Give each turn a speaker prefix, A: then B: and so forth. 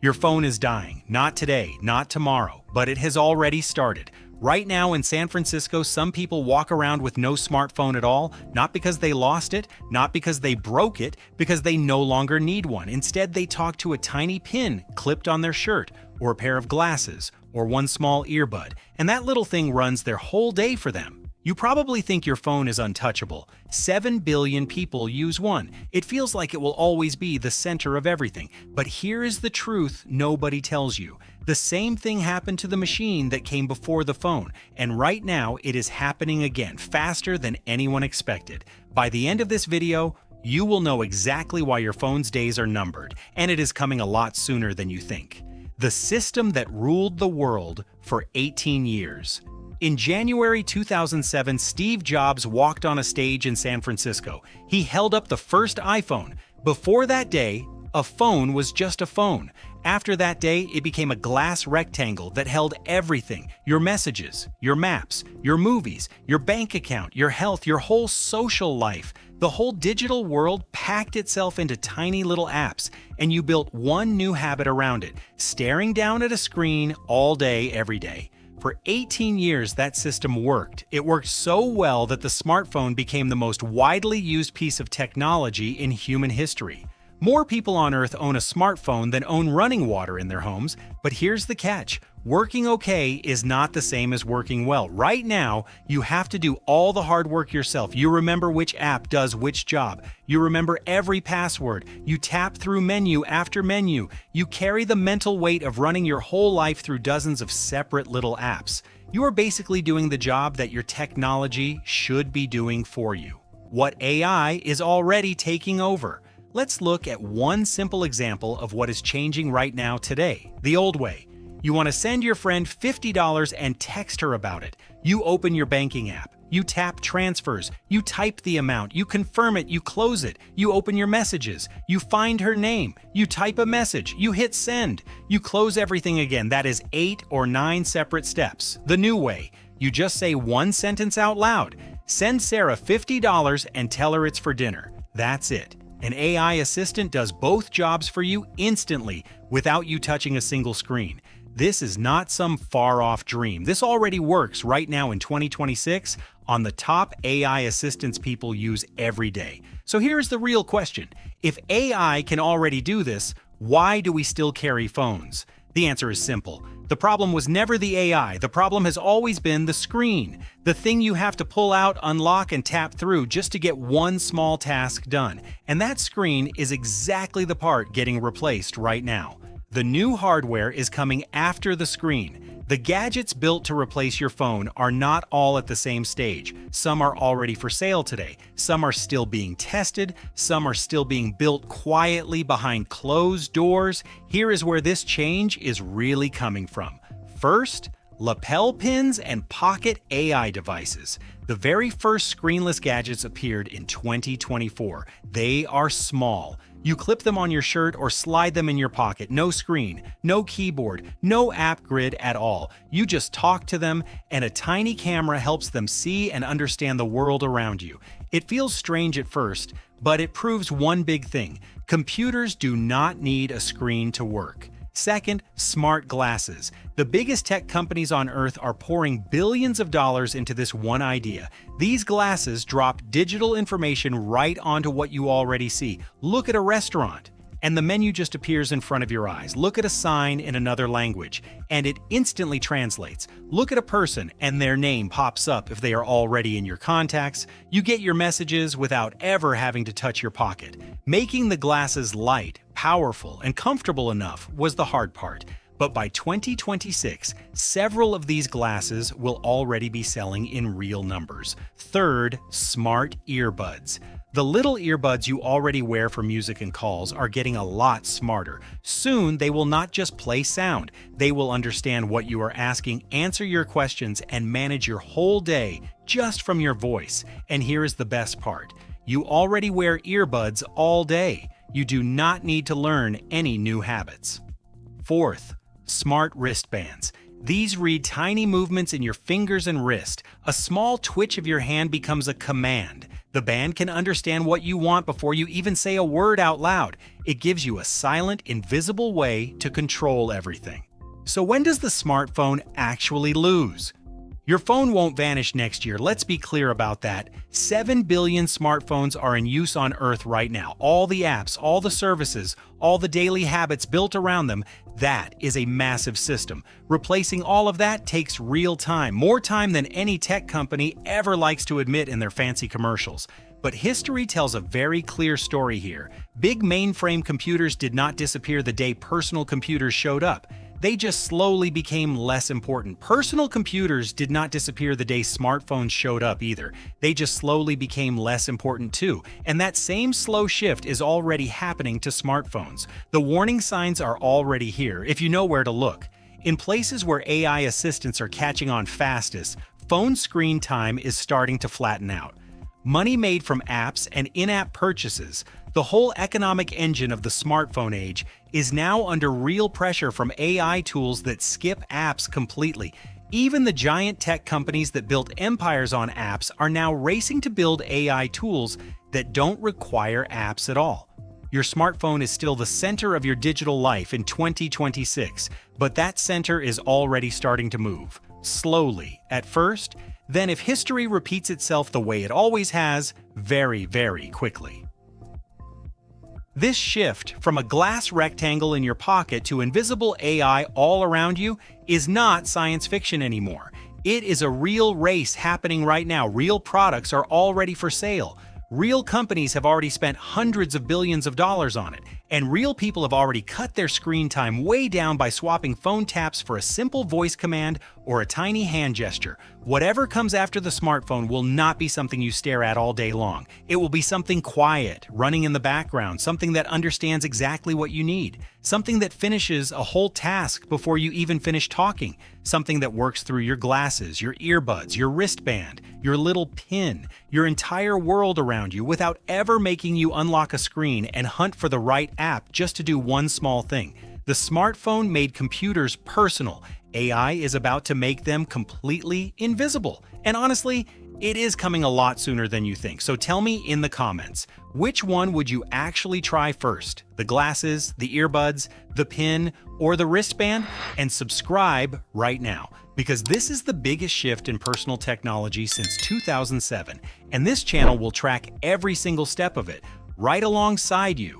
A: Your phone is dying, not today, not tomorrow, but it has already started. Right now in San Francisco, some people walk around with no smartphone at all, not because they lost it, not because they broke it, because they no longer need one. Instead, they talk to a tiny pin clipped on their shirt, or a pair of glasses, or one small earbud, and that little thing runs their whole day for them. You probably think your phone is untouchable. 7 billion people use one. It feels like it will always be the center of everything. But here is the truth nobody tells you. The same thing happened to the machine that came before the phone, and right now it is happening again, faster than anyone expected. By the end of this video, you will know exactly why your phone's days are numbered, and it is coming a lot sooner than you think. The system that ruled the world for 18 years. In January 2007, Steve Jobs walked on a stage in San Francisco. He held up the first iPhone. Before that day, a phone was just a phone. After that day, it became a glass rectangle that held everything: your messages, your maps, your movies, your bank account, your health, your whole social life. The whole digital world packed itself into tiny little apps, and you built one new habit around it: staring down at a screen all day, every day. For 18 years, that system worked. It worked so well that the smartphone became the most widely used piece of technology in human history. More people on Earth own a smartphone than own running water in their homes, but here's the catch. Working okay is not the same as working well. Right now, you have to do all the hard work yourself. You remember which app does which job. You remember every password. You tap through menu after menu. You carry the mental weight of running your whole life through dozens of separate little apps. You are basically doing the job that your technology should be doing for you. What AI is already taking over. Let's look at one simple example of what is changing right now today, the old way. You want to send your friend $50 and text her about it. You open your banking app. You tap transfers. You type the amount. You confirm it. You close it. You open your messages. You find her name. You type a message. You hit send. You close everything again. That is 8 or 9 separate steps. The new way. You just say one sentence out loud. Send Sarah $50 and tell her it's for dinner. That's it. An AI assistant does both jobs for you instantly without you touching a single screen. This is not some far-off dream. This already works right now in 2026 on the top AI assistants people use every day. So here's the real question. If AI can already do this, why do we still carry phones? The answer is simple. The problem was never the AI. The problem has always been the screen. The thing you have to pull out, unlock, and tap through just to get one small task done. And that screen is exactly the part getting replaced right now. The new hardware is coming after the screen. The gadgets built to replace your phone are not all at the same stage. Some are already for sale today. Some are still being tested. Some are still being built quietly behind closed doors. Here is where this change is really coming from. First, lapel pins and pocket AI devices. The very first screenless gadgets appeared in 2024. They are small. You clip them on your shirt or slide them in your pocket. No screen, no keyboard, no app grid at all. You just talk to them, and a tiny camera helps them see and understand the world around you. It feels strange at first, but it proves one big thing. Computers do not need a screen to work. Second, smart glasses. The biggest tech companies on Earth are pouring billions of dollars into this one idea. These glasses drop digital information right onto what you already see. Look at a restaurant, and the menu just appears in front of your eyes. Look at a sign in another language, and it instantly translates. Look at a person, and their name pops up if they are already in your contacts. You get your messages without ever having to touch your pocket. Making the glasses light, powerful, and comfortable enough was the hard part. But by 2026, several of these glasses will already be selling in real numbers. Third, smart earbuds. The little earbuds you already wear for music and calls are getting a lot smarter. Soon, they will not just play sound. They will understand what you are asking, answer your questions, and manage your whole day just from your voice. And here is the best part. You already wear earbuds all day. You do not need to learn any new habits. Fourth, smart wristbands. These read tiny movements in your fingers and wrist. A small twitch of your hand becomes a command. The band can understand what you want before you even say a word out loud. It gives you a silent, invisible way to control everything. So when does the smartphone actually lose? Your phone won't vanish next year, let's be clear about that. 7 billion smartphones are in use on Earth right now. All the apps, all the services, all the daily habits built around them, that is a massive system. Replacing all of that takes real time, more time than any tech company ever likes to admit in their fancy commercials. But history tells a very clear story here. Big mainframe computers did not disappear the day personal computers showed up. They just slowly became less important. Personal computers did not disappear the day smartphones showed up either. They just slowly became less important too. And that same slow shift is already happening to smartphones. The warning signs are already here, if you know where to look. In places where AI assistants are catching on fastest, phone screen time is starting to flatten out. Money made from apps and in-app purchases, the whole economic engine of the smartphone age, is now under real pressure from AI tools that skip apps completely. Even the giant tech companies that built empires on apps are now racing to build AI tools that don't require apps at all. Your smartphone is still the center of your digital life in 2026, but that center is already starting to move. Slowly, at first, then if history repeats itself the way it always has, very, very quickly. This shift from a glass rectangle in your pocket to invisible AI all around you is not science fiction anymore. It is a real race happening right now. Real products are already for sale. Real companies have already spent hundreds of billions of dollars on it, and real people have already cut their screen time way down by swapping phone taps for a simple voice command or a tiny hand gesture. Whatever comes after the smartphone will not be something you stare at all day long. It will be something quiet, running in the background, something that understands exactly what you need, something that finishes a whole task before you even finish talking, something that works through your glasses, your earbuds, your wristband, your little pin, your entire world around you without ever making you unlock a screen and hunt for the right app just to do one small thing. The smartphone made computers personal. AI is about to make them completely invisible. And honestly, it is coming a lot sooner than you think. So tell me in the comments, which one would you actually try first? The glasses, the earbuds, the pin, or the wristband? And subscribe right now, because this is the biggest shift in personal technology since 2007. And this channel will track every single step of it, right alongside you.